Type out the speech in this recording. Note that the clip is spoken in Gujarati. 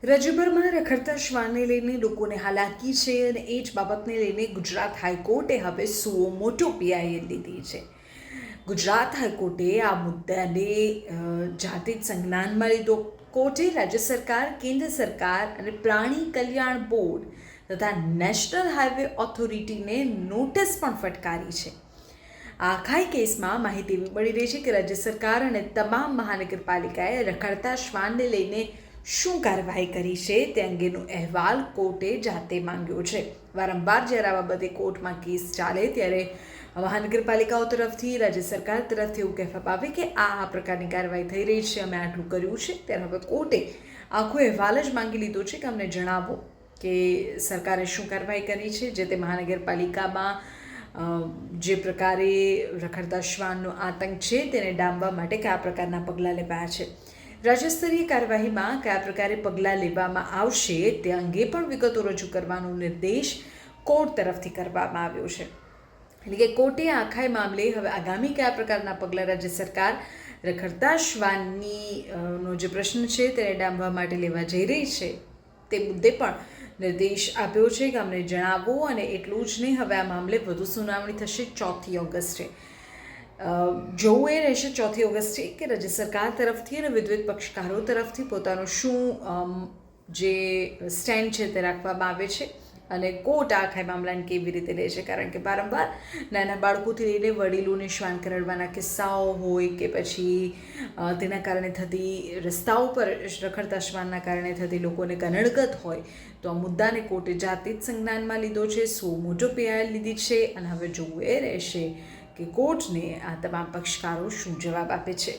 રાજ્યભરમાં રખડતા શ્વાનને લઈને લોકોને હાલાકી છે અને એ જ બાબતને લઈને ગુજરાત હાઈકોર્ટે હવે સુઓ મોટો પીઆઈએલ લીધી છે. ગુજરાત હાઈકોર્ટે આ મુદ્દાને જાતે જ સંજ્ઞાનમાં લીધો. કોર્ટે રાજ્ય સરકાર, કેન્દ્ર સરકાર અને પ્રાણી કલ્યાણ બોર્ડ તથા નેશનલ હાઈવે ઓથોરિટીને નોટિસ પણ ફટકારી છે. આખા કેસમાં માહિતી એવી મળી રહી છે કે રાજ્ય સરકાર અને તમામ મહાનગરપાલિકાએ રખડતા શ્વાનને લઈને શું કાર્યવાહી કરી છે તે અંગેનો અહેવાલ કોર્ટે જાતે માંગ્યો છે. વારંવાર જ્યારે આવા બધે કોર્ટમાં કેસ ચાલે ત્યારે મહાનગરપાલિકાઓ તરફથી, રાજ્ય સરકાર તરફથી એવું કહેવામાં આવે કે આ પ્રકારની કાર્યવાહી થઈ રહી છે, અમે આટલું કર્યું છે. ત્યારે હવે કોર્ટે આખો અહેવાલ જ માંગી લીધો છે કે અમને જણાવો કે સરકારે શું કાર્યવાહી કરી છે, જે તે મહાનગરપાલિકામાં જે પ્રકારે રખડતા શ્વાનનો આતંક છે તેને ડામવા માટે કયા પ્રકારના પગલાં લેવાયા છે, રાજ્ય સ્તરીય કાર્યવાહીમાં કયા પ્રકારે પગલાં લેવામાં આવશે તે અંગે પણ વિગતો રજૂ કરવાનો નિર્દેશ કોર્ટ તરફથી કરવામાં આવ્યો છે. એટલે કે કોર્ટે આખા મામલે હવે આગામી કયા પ્રકારના પગલાં રાજ્ય સરકાર રખડતા શ્વાનની નો જે પ્રશ્ન છે તેને ડામવા માટે લેવા જઈ રહી છે તે મુદ્દે પણ નિર્દેશ આપ્યો છે કે અમને જણાવો. અને એટલું જ નહીં, હવે આ મામલે વધુ સુનાવણી થશે 4 ઓગસ્ટે. જોવું એ રહેશે 4 ઓગસ્ટે કે રાજ્ય સરકાર તરફથી અને વિવિધ પક્ષકારો તરફથી પોતાનું શું જે સ્ટેન્ડ છે તે રાખવામાં આવે છે અને કોર્ટ આખા મામલાને કેવી રીતે લે છે. કારણ કે વારંવાર નાના બાળકોથી લઈને વડીલોને શ્વાન કરડવાના કિસ્સાઓ હોય કે પછી તેના કારણે થતી રસ્તાઓ પર રખડતા શ્વાનના કારણે થતી લોકોને કનડગત હોય, તો આ મુદ્દાને કોર્ટે જાતે જ સંજ્ઞાનમાં લીધો છે, મોટો પીઆઈએલ લીધી છે. અને હવે જોવું એ રહેશે કે કોર્ટને આ તમામ પક્ષકારો શું જવાબ આપે છે.